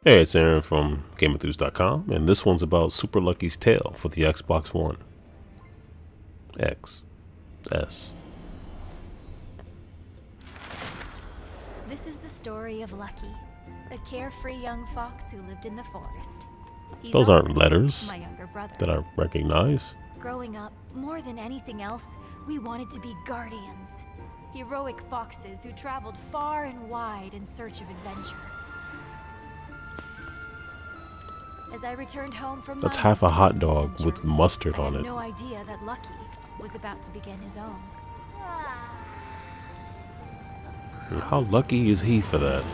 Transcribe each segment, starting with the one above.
Hey, it's Aaron from GameEnthus.com, and this one's about Super Lucky's Tale for the Xbox One X S. This is the story of Lucky, a carefree young fox who lived in the forest. Those also aren't letters my younger brother. that I recognize. Growing up, more than anything else, we wanted to be guardians. Heroic foxes who traveled far and wide in search of adventure. As I returned home from That's my half a most hot recent dog adventure, with mustard I on had it. no idea that Lucky was about to begin his own. And how lucky is he for that?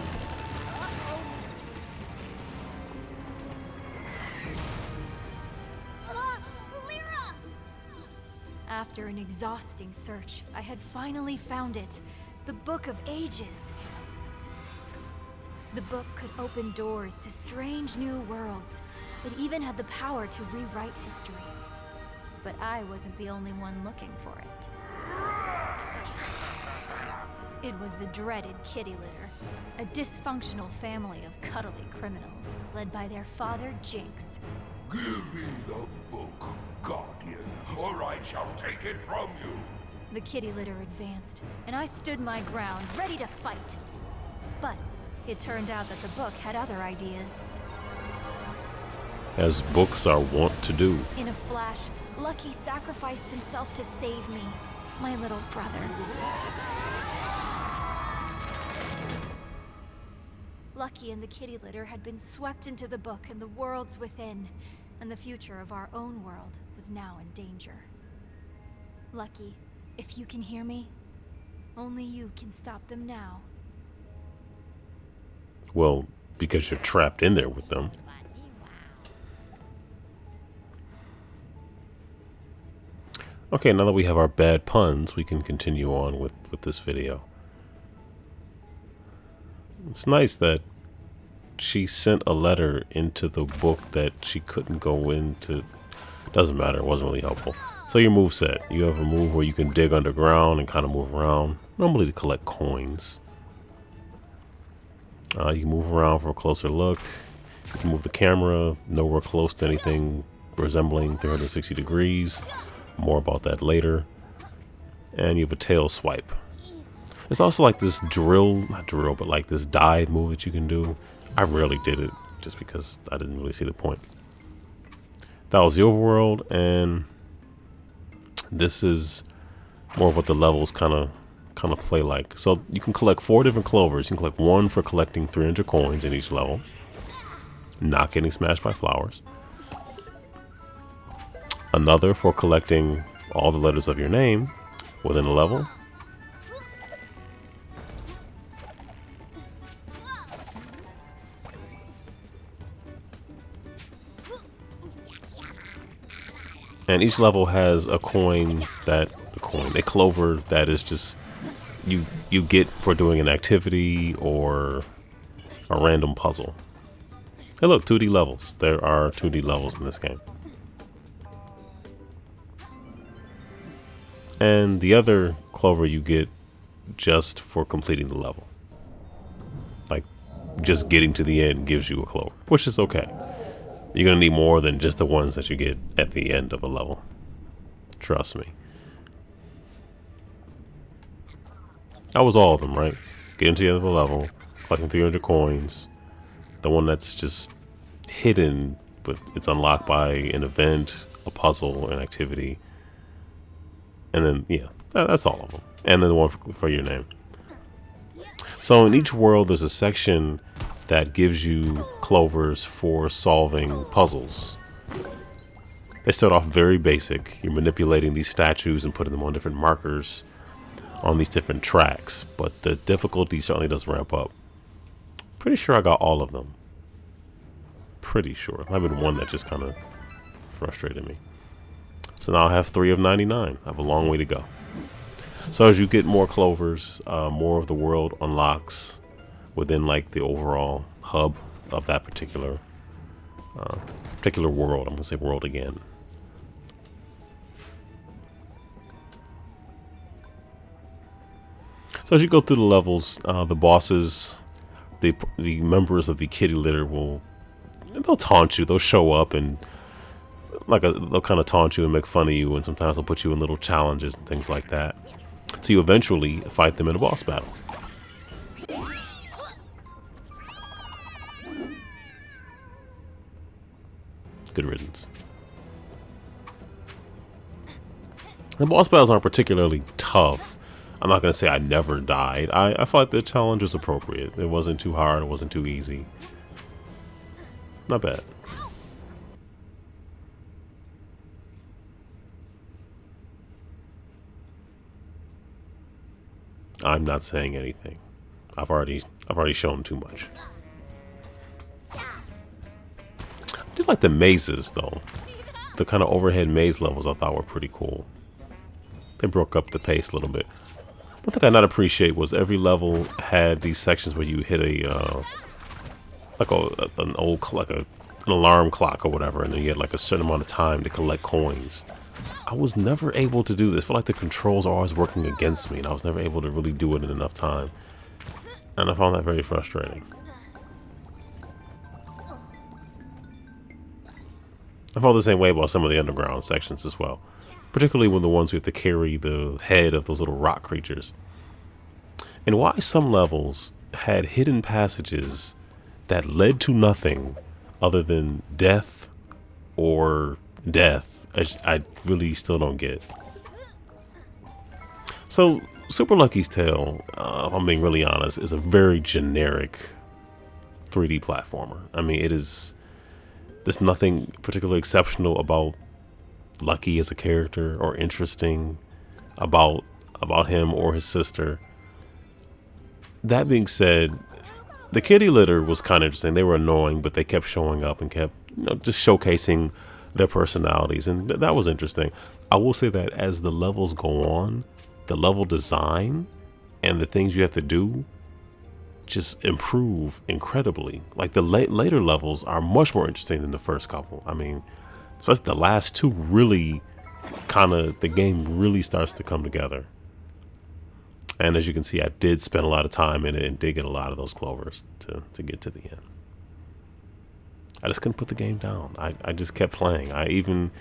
After an exhausting search, I had finally found it. The Book of Ages. The book could open doors to strange new worlds. It even had the power to rewrite history. But I wasn't the only one looking for it. It was the dreaded kitty litter, a dysfunctional family of cuddly criminals, led by their father, Jinx. Give me the book, Guardian, or I shall take it from you. The kitty litter advanced, and I stood my ground, ready to fight. But it turned out that the book had other ideas. As books are wont to do. In a flash, Lucky sacrificed himself to save me, my little brother. Lucky and the kitty litter had been swept into the book and the worlds within, and the future of our own world was now in danger. Lucky, if you can hear me, only you can stop them now. Well, because you're trapped in there with them. Okay, now that we have our bad puns, we can continue on with this video. It's nice that she sent a letter into the book that she couldn't go into. Doesn't matter, it wasn't really helpful. So your move set. You have a move where you can dig underground and kind of move around, normally to collect coins. You can move around for a closer look. You can move the camera nowhere close to anything resembling 360 degrees. More about that later. And you have a tail swipe. It's also like this not drill, but like this dive move that you can do. I rarely did it just because I didn't really see the point. That was the overworld, and this is more of what the levels kind of play like. So you can collect 4 different clovers. You can collect one for collecting 300 coins in each level, not getting smashed by flowers. Another for collecting all the letters of your name within a level. And each level has a clover that is just you get for doing an activity or a random puzzle. Hey look, 2D levels. There are 2D levels in this game. And the other clover you get just for completing the level. Like, just getting to the end gives you a clover, which is okay. You're going to need more than just the ones that you get at the end of a level. Trust me. That was all of them, right? Getting to the end of the level, collecting 300 coins. The one that's just hidden, but it's unlocked by an event, a puzzle, an activity. And then, yeah, that's all of them. And then the one for your name. So in each world, there's a section that gives you clovers for solving puzzles. They start off very basic. You're manipulating these statues and putting them on different markers on these different tracks. But the difficulty certainly does ramp up. Pretty sure I got all of them. Pretty sure. I've been one that just kind of frustrated me. So now I have 3 of 99. I have a long way to go. So as you get more clovers, more of the world unlocks within like the overall hub of that particular world. I'm gonna say world again. So as you go through the levels, the bosses the members of the kitty litter they'll taunt you. They'll show up and they'll kind of taunt you and make fun of you, and sometimes they'll put you in little challenges and things like that. So you eventually fight them in a boss battle. Good riddance. The boss battles aren't particularly tough. I'm not going to say I never died. I felt like the challenge was appropriate. It wasn't too hard. It wasn't too easy. Not bad. I'm not saying anything. I've already shown too much. I did like the mazes though. The kind of overhead maze levels I thought were pretty cool. They broke up the pace a little bit. One thing I not appreciate was every level had these sections where you hit an alarm clock or whatever, and then you had like a certain amount of time to collect coins. I was never able to do this. I feel like the controls are always working against me, and I was never able to really do it in enough time. And I found that very frustrating. I felt the same way about some of the underground sections as well. Particularly when the ones who have to carry the head of those little rock creatures. And why some levels had hidden passages that led to nothing other than death or death, I really still don't get. So Super Lucky's Tale, if I'm being really honest, is a very generic 3D platformer. I mean, there's nothing particularly exceptional about Lucky as a character or interesting about him or his sister. That being said, the kitty litter was kind of interesting. They were annoying, but they kept showing up and kept, just showcasing their personalities, and that was interesting. I will say that as the levels go on, the level design and the things you have to do just improve incredibly. Like the later levels are much more interesting than the first couple. I mean, especially the last two, really the game really starts to come together. And as you can see, I did spend a lot of time in it and did get a lot of those clovers to get to the end. I just couldn't put the game down. I just kept playing. I didn't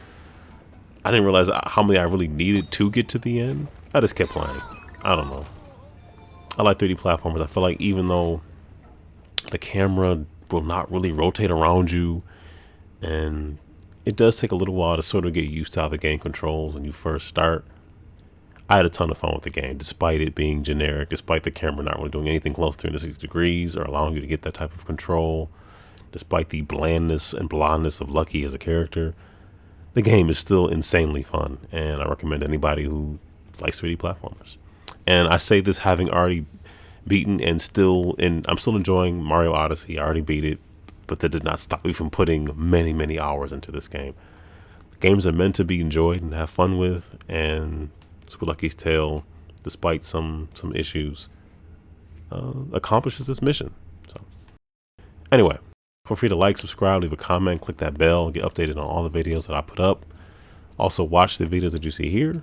realize how many I really needed to get to the end. I just kept playing. I don't know. I like 3D platformers. I feel like even though the camera will not really rotate around you, and it does take a little while to sort of get used to how the game controls when you first start, I had a ton of fun with the game, despite it being generic, despite the camera not really doing anything close to 360 degrees or allowing you to get that type of control, despite the blandness and blondness of Lucky as a character. The game is still insanely fun, and I recommend anybody who likes 3D platformers. And I say this having already beaten I'm still enjoying Mario Odyssey. I already beat it, but that did not stop me from putting many, many hours into this game. Games are meant to be enjoyed and have fun with, and Super Lucky's Tale, despite some issues, accomplishes this mission. So, anyway, feel free to like, subscribe, leave a comment, click that bell, get updated on all the videos that I put up. Also, watch the videos that you see here,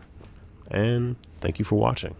and thank you for watching.